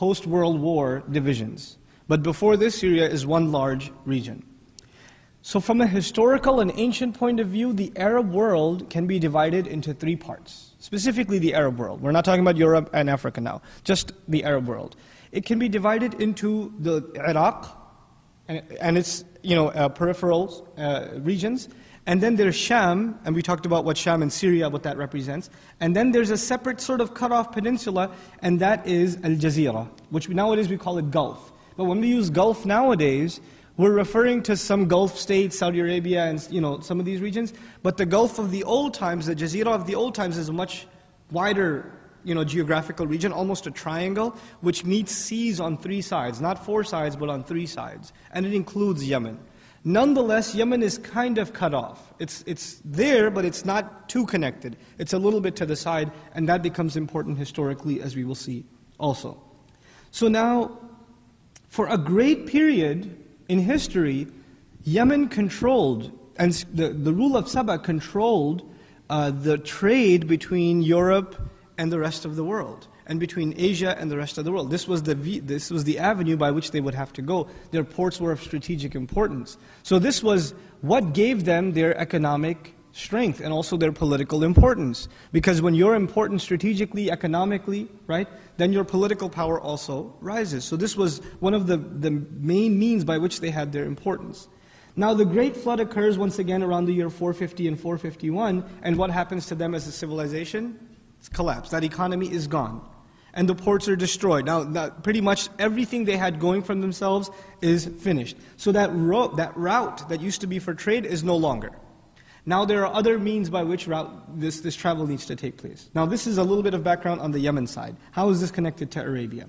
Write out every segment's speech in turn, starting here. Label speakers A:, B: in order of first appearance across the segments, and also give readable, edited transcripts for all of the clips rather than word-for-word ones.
A: post-World War divisions. But before this, Syria is one large region. So from a historical and ancient point of view, the Arab world can be divided into three parts. Specifically the Arab world. We're not talking about Europe and Africa now, just the Arab world. It can be divided into the Iraq and its peripheral regions. And then there's Sham, and we talked about what Sham and Syria, what that represents. And then there's a separate sort of cut-off peninsula, and that is Al-Jazeera, which nowadays we call it Gulf. But when we use Gulf nowadays, we're referring to some Gulf states, Saudi Arabia, and some of these regions. But the Gulf of the old times, the Jazeera of the old times, is a much wider geographical region, almost a triangle, which meets seas on three sides. Not four sides, but on three sides. And it includes Yemen. Nonetheless, Yemen is kind of cut off. It's there, but it's not too connected. It's a little bit to the side, and that becomes important historically, as we will see also. So now, for a great period in history, Yemen controlled, and the rule of Saba controlled the trade between Europe and the rest of the world, and between Asia and the rest of the world. This was the avenue by which they would have to go. Their ports were of strategic importance. So this was what gave them their economic strength and also their political importance. Because when you're important strategically, economically, right, then your political power also rises. So this was one of the main means by which they had their importance. Now the Great Flood occurs once again around the year 450 and 451, and what happens to them as a civilization? It's collapsed. That economy is gone. And the ports are destroyed. Now pretty much everything they had going for themselves is finished. So that route that used to be for trade is no longer. Now there are other means by which this travel needs to take place. Now this is a little bit of background on the Yemen side. How is this connected to Arabia?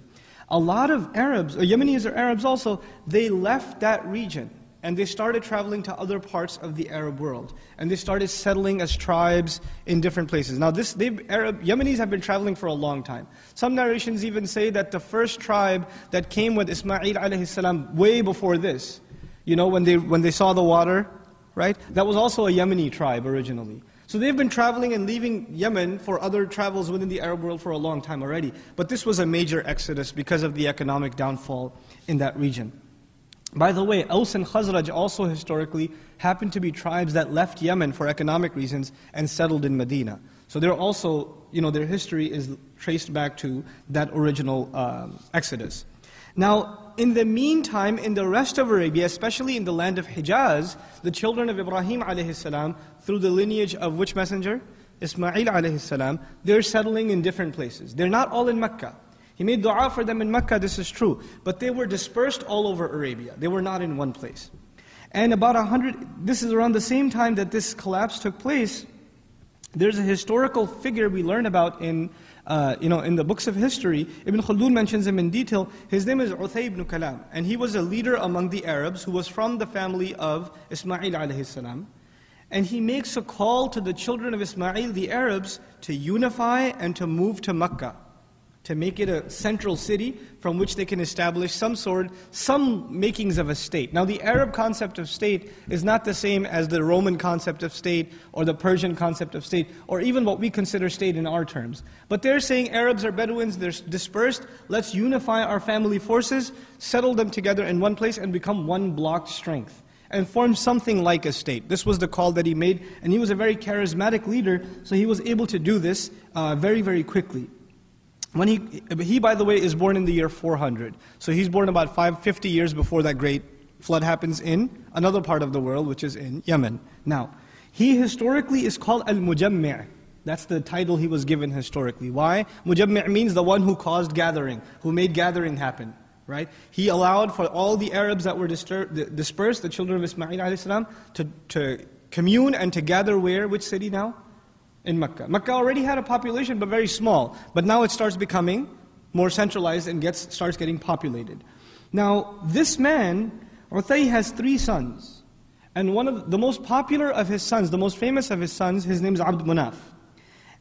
A: A lot of Arabs, Yemenis or Arabs also, they left that region and they started traveling to other parts of the Arab world. And they started settling as tribes in different places. Now Yemenis have been traveling for a long time. Some narrations even say that the first tribe that came with Ismail alayhi salam way before this, when they saw the water, right? That was also a Yemeni tribe originally. So they've been traveling and leaving Yemen for other travels within the Arab world for a long time already. But this was a major exodus because of the economic downfall in that region. By the way, Aus and Khazraj also historically happened to be tribes that left Yemen for economic reasons and settled in Medina. So they're also, their history is traced back to that original exodus. Now, in the meantime, in the rest of Arabia, especially in the land of Hijaz, the children of Ibrahim alayhi salam, through the lineage of which messenger? Ismail alayhi salam, they're settling in different places. They're not all in Mecca. He made dua for them in Mecca, this is true. But they were dispersed all over Arabia. They were not in one place. And this is around the same time that this collapse took place. There's a historical figure we learn about in the books of history. Ibn Khaldun mentions him in detail. His name is Uthayy ibn Kalam. And he was a leader among the Arabs who was from the family of Ismail alayhi salam. And he makes a call to the children of Ismail, the Arabs, to unify and to move to Mecca, to make it a central city from which they can establish some makings of a state. Now the Arab concept of state is not the same as the Roman concept of state or the Persian concept of state or even what we consider state in our terms. But they're saying Arabs are Bedouins, they're dispersed, let's unify our family forces, settle them together in one place and become one blocked strength and form something like a state. This was the call that he made, and he was a very charismatic leader, so he was able to do this very, very quickly. He, by the way, is born in the year 400. So he's born about 50 years before that great flood happens in another part of the world, which is in Yemen. Now, he historically is called Al-Mujammi'. That's the title he was given historically. Why? Mujammi' means the one who caused gathering, who made gathering happen. Right? He allowed for all the Arabs that were dispersed, the children of Ismail alayhi salam, to commune and to gather where? Which city now? In Mecca. Mecca already had a population, but very small. But now it starts becoming more centralized and starts getting populated. Now, this man, Uthayy, has 3 sons. And one of the most popular of his sons, the most famous of his sons, his name is Abd Manaf.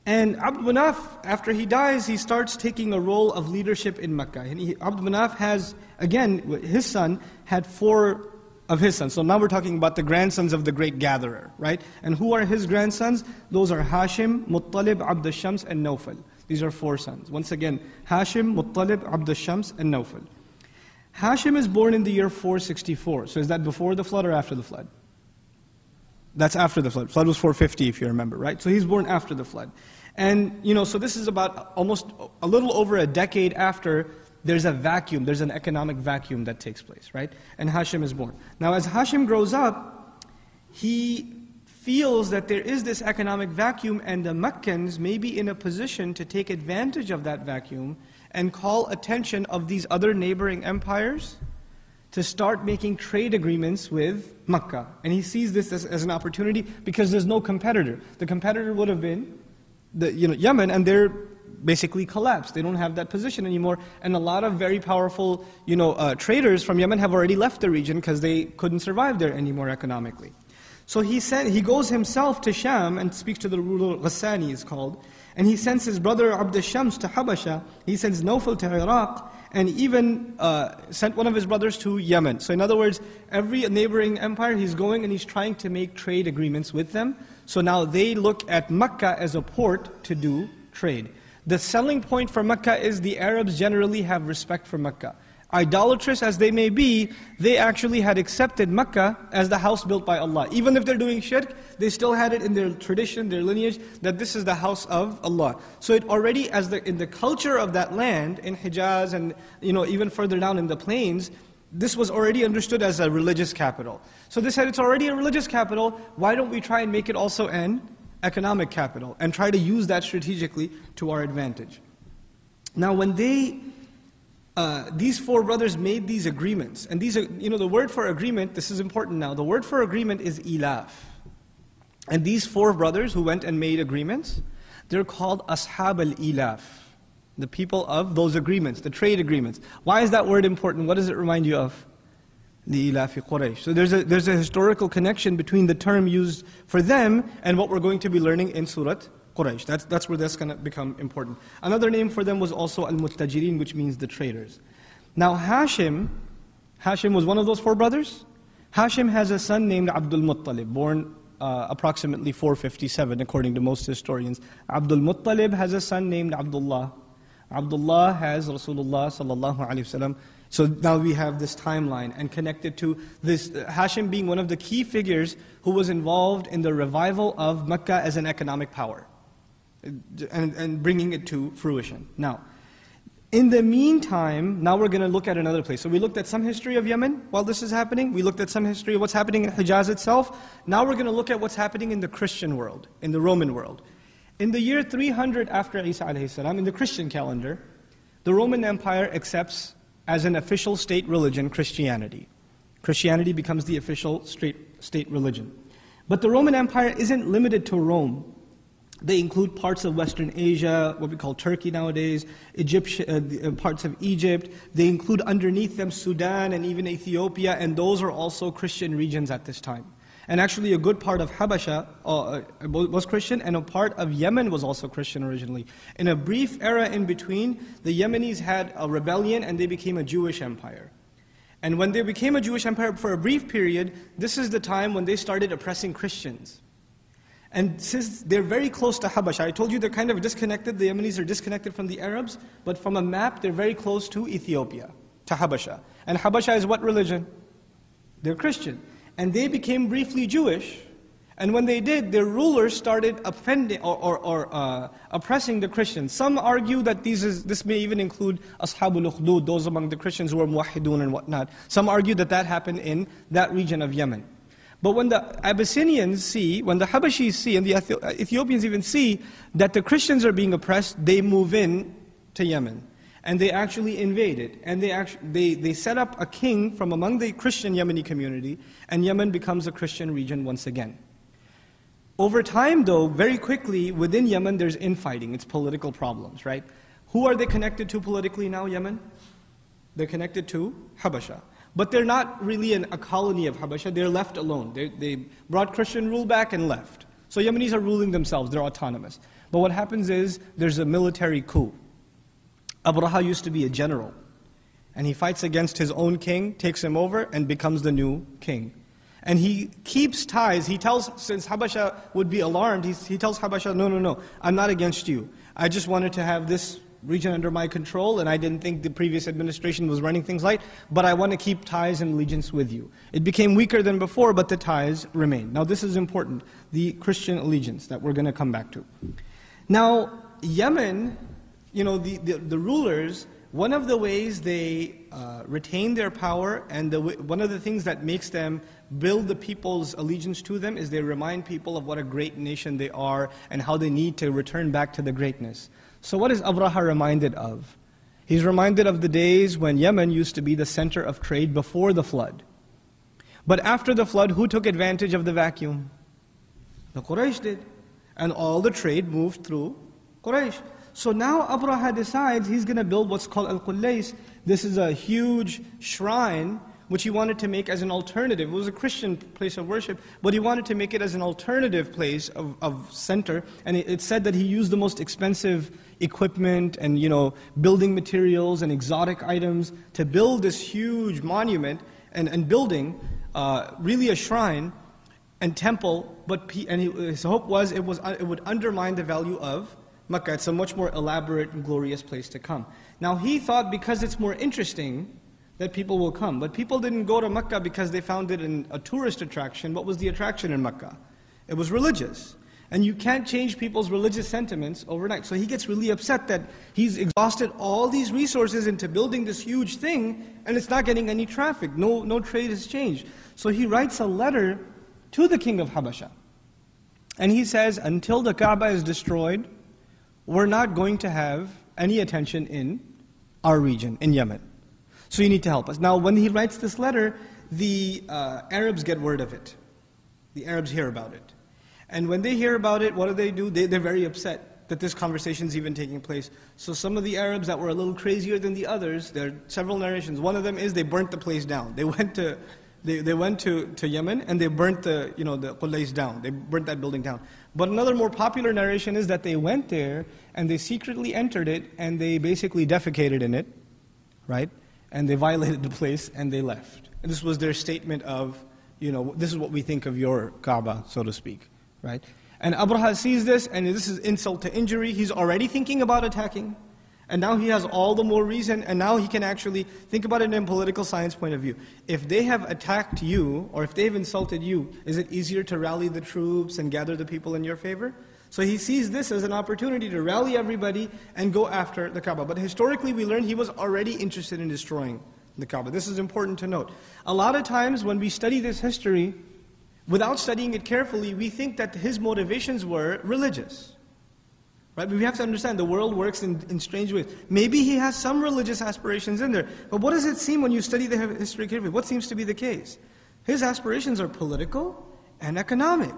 A: And Abd Manaf, after he dies, he starts taking a role of leadership in Mecca. And Abd Manaf has, again, his son had 4 of his sons. So now we're talking about the grandsons of the great gatherer, right? And who are his grandsons? Those are Hashim, Muttalib, Abd al-Shams, and Nawfal. These are 4 sons. Once again, Hashim, Muttalib, Abd al-Shams, and Nawfal. Hashim is born in the year 464. So is that before the flood or after the flood? That's after the flood. Flood was 450 if you remember, right? So he's born after the flood. And, so this is about almost a little over a decade after there's a vacuum, there's an economic vacuum that takes place, right? And Hashim is born. Now as Hashim grows up, he feels that there is this economic vacuum and the Meccans may be in a position to take advantage of that vacuum and call attention of these other neighboring empires to start making trade agreements with Makkah. And he sees this as an opportunity because there's no competitor. The competitor would have been Yemen, and they're basically collapsed. They don't have that position anymore. And a lot of very powerful traders from Yemen have already left the region because they couldn't survive there anymore economically. So he goes himself to Sham and speaks to the ruler, Ghassani is called, and he sends his brother Abd al-Shams to Habasha, he sends Nawfal to Iraq, and even sent one of his brothers to Yemen. So in other words, every neighboring empire he's going and he's trying to make trade agreements with them. So now they look at Mecca as a port to do trade. The selling point for Mecca is the Arabs generally have respect for Mecca. Idolatrous as they may be, they actually had accepted Mecca as the house built by Allah. Even if they're doing shirk, they still had it in their tradition, their lineage, that this is the house of Allah. So it already, in the culture of that land, in Hijaz and even further down in the plains, this was already understood as a religious capital. So they said, it's already a religious capital, why don't we try and make it also an economic capital, and try to use that strategically to our advantage. Now when these 4 brothers made these agreements, and these are, the word for agreement, this is important now, the word for agreement is ilaf. And these 4 brothers who went and made agreements, they're called ashab al-ilaf, the people of those agreements, the trade agreements. Why is that word important? What does it remind you of? The ilafi Quraysh. So there's a historical connection between the term used for them and what we're going to be learning in Surah Quraysh. That's where that's going to become important. Another name for them was also al-muttajirin, which means the traders. Now Hashim was one of those 4 brothers. Hashim has a son named Abdul Muttalib, born approximately 457 according to most historians. Abdul Muttalib has a son named Abdullah. Abdullah has Rasulullah sallallahu alaihi wasallam. So now we have this timeline and connected to this Hashim being one of the key figures who was involved in the revival of Mecca as an economic power and bringing it to fruition. Now, in the meantime, now we're going to look at another place. So we looked at some history of Yemen while this is happening. We looked at some history of what's happening in Hijaz itself. Now we're going to look at what's happening in the Christian world, in the Roman world. In the year 300 after Isa alayhi salam, in the Christian calendar, the Roman Empire accepts as an official state religion Christianity. Christianity becomes the official state religion. But the Roman Empire isn't limited to Rome. They include parts of Western Asia, what we call Turkey nowadays, parts of Egypt. They include underneath them Sudan and even Ethiopia, and those are also Christian regions at this time. And actually a good part of Habasha was Christian, and a part of Yemen was also Christian originally. In a brief era in between, the Yemenis had a rebellion and they became a Jewish empire. And when they became a Jewish empire for a brief period, this is the time when they started oppressing Christians. And since they're very close to Habasha, I told you they're kind of disconnected, the Yemenis are disconnected from the Arabs, but from a map they're very close to Ethiopia, to Habasha. And Habasha is what religion? They're Christian. And they became briefly Jewish, and when they did, their rulers started offending or oppressing the Christians. Some argue that this may even include Ashabul Ukhdud, those among the Christians who were Muwahhidun and whatnot. Some argue that that happened in that region of Yemen. But when the Abyssinians see, when the Habashis see, and the Ethiopians even see that the Christians are being oppressed, they move in to Yemen. And they actually invade it. And they set up a king from among the Christian Yemeni community, and Yemen becomes a Christian region once again. Over time though, very quickly, within Yemen there's infighting, it's political problems, right? Who are they connected to politically now, Yemen? They're connected to Habasha. But they're not really a colony of Habasha, they're left alone. They brought Christian rule back and left. So Yemenis are ruling themselves, they're autonomous. But what happens is, there's a military coup. Abraha used to be a general, and he fights against his own king, takes him over, and becomes the new king. And he keeps ties. He tells, since Habasha would be alarmed, he tells Habasha, no, I'm not against you. I just wanted to have this region under my control, and I didn't think the previous administration was running things right, but I want to keep ties and allegiance with you. It became weaker than before, but the ties remain. Now this is important, the Christian allegiance that we're going to come back to. Now, Yemen, the rulers, one of the ways they retain their power, and one of the things that makes them build the people's allegiance to them is they remind people of what a great nation they are and how they need to return back to the greatness. So what is Abraha reminded of? He's reminded of the days when Yemen used to be the center of trade before the flood. But after the flood, who took advantage of the vacuum? The Quraysh did. And all the trade moved through Quraysh. So now Abraha decides he's going to build what's called Al-Qullays. This is a huge shrine which he wanted to make as an alternative. It was a Christian place of worship, but he wanted to make it as an alternative place of center. And it said that he used the most expensive equipment and building materials and exotic items to build this huge monument and building, really a shrine and temple. His hope was it would undermine the value of Makkah. It's a much more elaborate and glorious place to come. Now he thought because it's more interesting that people will come. But people didn't go to Makkah because they found it a tourist attraction. What was the attraction in Makkah? It was religious. And you can't change people's religious sentiments overnight. So he gets really upset that he's exhausted all these resources into building this huge thing and it's not getting any traffic. No trade has changed. So he writes a letter to the king of Habasha. And he says, until the Kaaba is destroyed, we're not going to have any attention in our region, in Yemen. So you need to help us. Now when he writes this letter, the Arabs get word of it. The Arabs hear about it. And when they hear about it, what do? They're very upset that this conversation is even taking place. So some of the Arabs that were a little crazier than the others, there are several narrations. One of them is they burnt the place down. They went to Yemen and they burnt the Qullays down. They burnt that building down. But another more popular narration is that they went there and they secretly entered it and they basically defecated in it, right? And they violated the place and they left. And this was their statement of, this is what we think of your Kaaba, so to speak, right? And Abraha sees this, and this is insult to injury. He's already thinking about attacking. And now he has all the more reason, and now he can actually think about it in a political science point of view. If they have attacked you, or if they've insulted you, is it easier to rally the troops and gather the people in your favor? So he sees this as an opportunity to rally everybody and go after the Kaaba. But historically we learn he was already interested in destroying the Kaaba. This is important to note. A lot of times when we study this history, without studying it carefully, we think that his motivations were religious. Right? But we have to understand the world works in strange ways. Maybe he has some religious aspirations in there. But what does it seem when you study the history carefully? What seems to be the case? His aspirations are political and economic.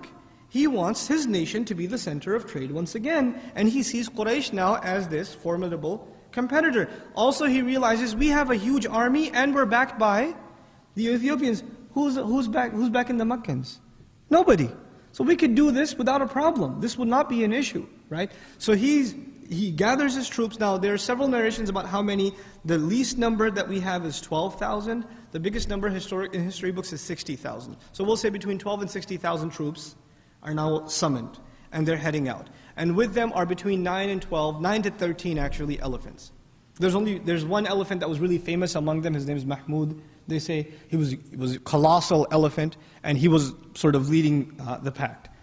A: He wants his nation to be the center of trade once again, and he sees Quraysh now as this formidable competitor. Also he realizes we have a huge army and we're backed by the Ethiopians. Who's back in the Meccans? Nobody. So we could do this without a problem. This would not be an issue, right? So he gathers his troops. Now there are several narrations about how many. The least number that we have is 12,000. The biggest number in history books is 60,000. So we'll say between 12 and 60,000 troops are now summoned, and they're heading out. And with them are between 9 to 13 actually elephants. There's one elephant that was really famous among them. His name is Mahmud. They say he was a colossal elephant, and he was sort of leading the pack.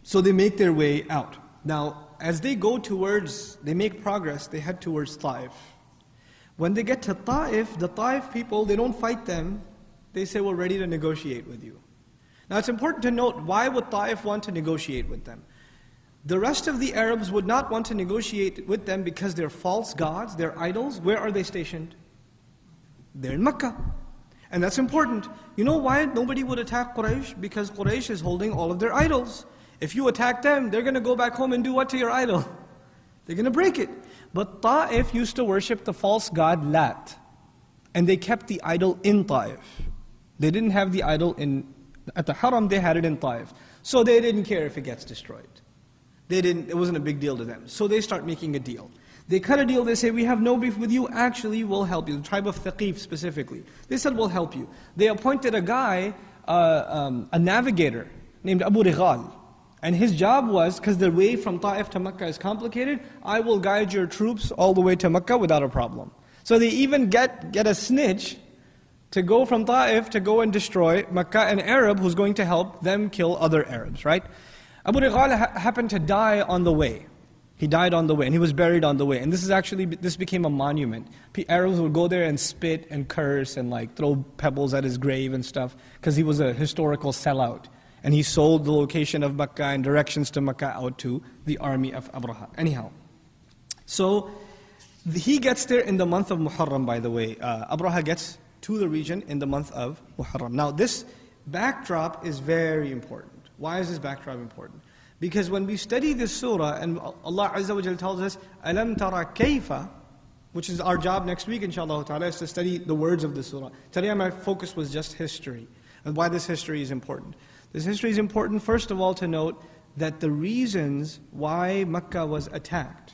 A: So they make their way out. Now, as they make progress, they head towards Taif. When they get to Taif, the Taif people, they don't fight them. They say, we're ready to negotiate with you. Now it's important to note, why would Taif want to negotiate with them? The rest of the Arabs would not want to negotiate with them because they're false gods, they're idols. Where are they stationed? They're in Mecca. And that's important. You know why nobody would attack Quraysh? Because Quraysh is holding all of their idols. If you attack them, they're going to go back home and do what to your idol? They're going to break it. But Taif used to worship the false god Lat. And they kept the idol in Taif. They didn't have the idol at the Haram, they had it in Taif. So they didn't care if it gets destroyed. It wasn't a big deal to them. So they start making a deal. They cut a deal, they say, we have no beef with you, actually we'll help you. The tribe of Thaqif specifically. They said, we'll help you. They appointed a guy a navigator named Abu Righal. And his job was, because the way from Ta'if to Mecca is complicated, I will guide your troops all the way to Mecca without a problem. So they even get a snitch to go from Ta'if to go and destroy Mecca, an Arab who's going to help them kill other Arabs, right? Abu Righal happened to die on the way. He died on the way, and he was buried on the way. And this became a monument. Arabs would go there and spit and curse and like throw pebbles at his grave and stuff, because he was a historical sellout. And he sold the location of Mecca and directions to Mecca out to the army of Abraha. Anyhow, so he gets there in the month of Muharram, by the way. Abraha gets to the region in the month of Muharram. Now this backdrop is very important. Why is this backdrop important? Because when we study this surah, and Allah Azza wa Jal tells us, Alam tara kayfa, which is our job next week, inshallah ta'ala, is to study the words of the surah. Today my focus was just history, and why this history is important. This history is important, first of all, to note that the reasons why Mecca was attacked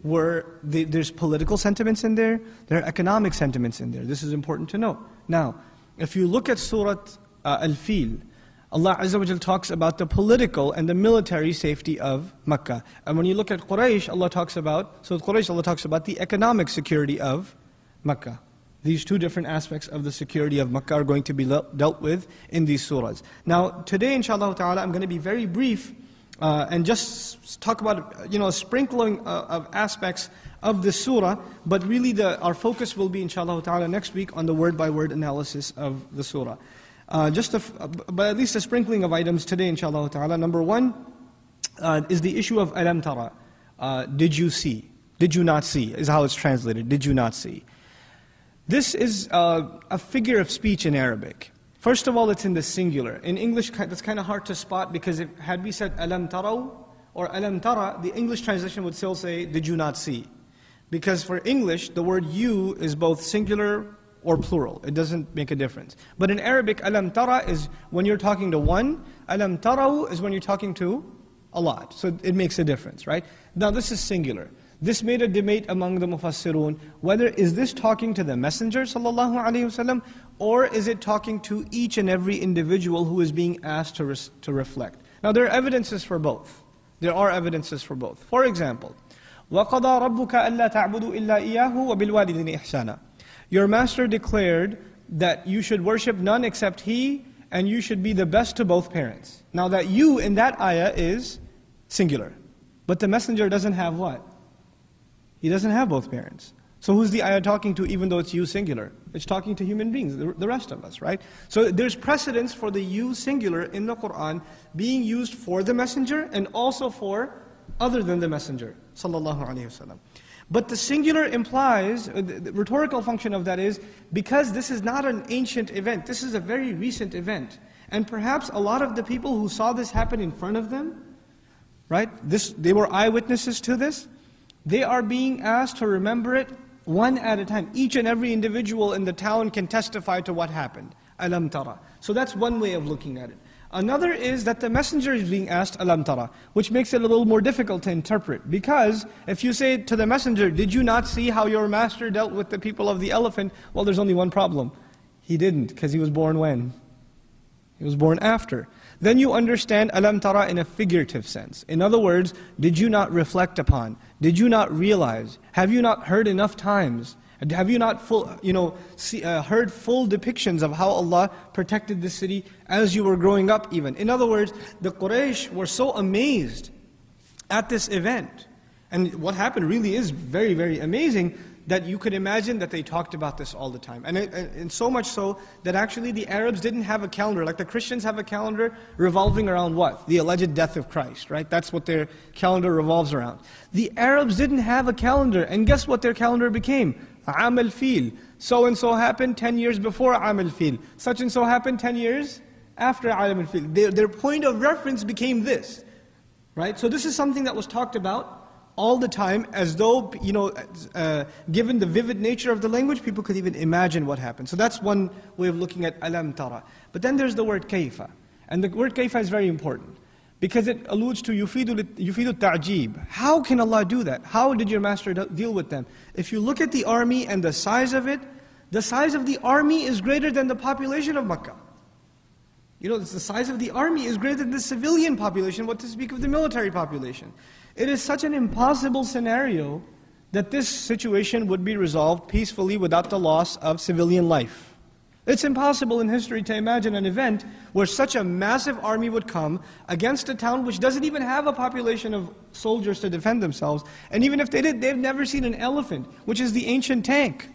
A: there's political sentiments in there, there are economic sentiments in there. This is important to note. Now, if you look at Surah Al-Fil, Allah Azza wa Jal talks about the political and the military safety of Mecca. And when you look at Quraysh, Allah talks about the economic security of Mecca. These two different aspects of the security of Mecca are going to be dealt with in these surahs. Now, today, inshallah ta'ala, I'm going to be very brief and just talk about a sprinkling of aspects of the surah, but really our focus will be, inshallah ta'ala, next week on the word-by-word analysis of the surah. But at least a sprinkling of items today, inshallah ta'ala. Number one is the issue of Alam Tara. Did you see? Did you not see? Is how it's translated. Did you not see? This is a figure of speech in Arabic. First of all, it's in the singular. In English, that's kind of hard to spot, because had we said Alam Taraw or Alam Tara, the English translation would still say, did you not see? Because for English, the word you is both singular or plural. It doesn't make a difference. But in Arabic, Alam Tara is when you're talking to one, Alam Taraw is when you're talking to a lot. So it makes a difference, right? Now this is singular. This made a debate among the Mufassirun, whether is this talking to the Messenger sallallahu alaihi wasallam, or is it talking to each and every individual who is being asked to reflect. Now there are evidences for both. There are evidences for both. For example, وَقَضَى رَبُّكَ أَلَّا تَعْبُدُوا إِلَّا إِيَّاهُ وَبِالْوَالِدَيْنِ إِحْسَانًا. Your master declared that you should worship none except He, and you should be the best to both parents. Now that you in that ayah is singular. But the Messenger doesn't have what? He doesn't have both parents. So who's the ayah talking to, even though it's you singular? It's talking to human beings, the rest of us, right? So there's precedence for the you singular in the Qur'an being used for the Messenger and also for other than the Messenger, sallallahu alaihi wasallam. But the singular implies, the rhetorical function of that is, because this is not an ancient event, this is a very recent event. And perhaps a lot of the people who saw this happen in front of them, right? They were eyewitnesses to this. They are being asked to remember it one at a time. Each and every individual in the town can testify to what happened. Alam Tara. So that's one way of looking at it. Another is that the Messenger is being asked Alam Tara, which makes it a little more difficult to interpret. Because if you say to the Messenger, did you not see how your master dealt with the people of the elephant? Well, there's only one problem. He didn't, because he was born when? He was born after. Then you understand Alam Tara in a figurative sense. In other words, did you not reflect upon? Did you not realize? Have you not heard enough times? Have you not heard full depictions of how Allah protected the city as you were growing up even? In other words, the Quraysh were so amazed at this event. And what happened really is very, very amazing, that you could imagine that they talked about this all the time. And so much so that actually the Arabs didn't have a calendar. Like the Christians have a calendar revolving around what? The alleged death of Christ, right? That's what their calendar revolves around. The Arabs didn't have a calendar, and guess what their calendar became? Aam al-Fil. So-and-so happened 10 years before Aam al-Fil. Such-and-so happened 10 years after Aam al-Fil. Their point of reference became this, right? So this is something that was talked about all the time, as though, given the vivid nature of the language, people could even imagine what happened. So that's one way of looking at Alam Tara. But then there's the word kayfa. And the word kayfa is very important, because it alludes to yufidu ta'jib. How can Allah do that? How did your master deal with them? If you look at the army and the size of it, the size of the army is greater than the population of Makkah. The size of the army is greater than the civilian population, what to speak of the military population. It is such an impossible scenario that this situation would be resolved peacefully without the loss of civilian life. It's impossible in history to imagine an event where such a massive army would come against a town which doesn't even have a population of soldiers to defend themselves. And even if they did, they've never seen an elephant, which is the ancient tank.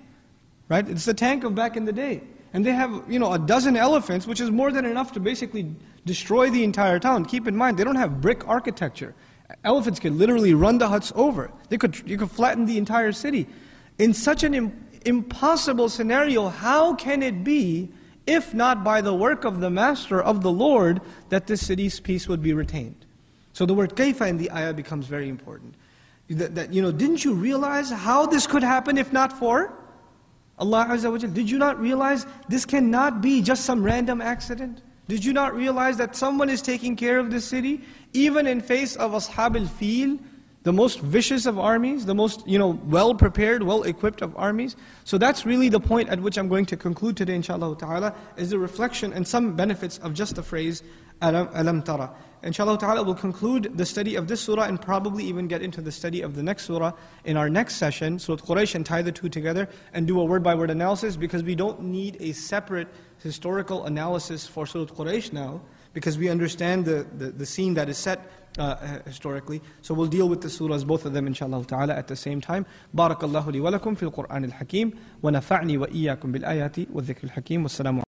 A: Right? It's the tank of back in the day. And they have, a dozen elephants, which is more than enough to basically destroy the entire town. Keep in mind, they don't have brick architecture. Elephants could literally run the huts over. You could flatten the entire city. In such an impossible scenario, how can it be, if not by the work of the Master, of the Lord, that this city's peace would be retained? So the word kayfa in the ayah becomes very important. Didn't you realize how this could happen if not for Allah Azza wa Jal? Did you not realize this cannot be just some random accident? Did you not realize that someone is taking care of this city, even in face of Ashab al-Fil, the most vicious of armies, the most well-prepared, well-equipped of armies? So that's really the point at which I'm going to conclude today, inshallah ta'ala, is the reflection and some benefits of just the phrase, alam tara. Inshallah ta'ala, we'll conclude the study of this surah and probably even get into the study of the next surah in our next session, Surah Quraysh, and tie the two together and do a word-by-word analysis, because we don't need a separate historical analysis for Surah Quraysh now, because we understand the scene that is set historically. So we'll deal with the surahs, both of them, inshallah ta'ala, at the same time. Barakallahu li wa lakum fil Qur'an al-Hakim, wa nafa'ni wa iyyakum bil ayati wa dhikr al-Hakim. Wassalamu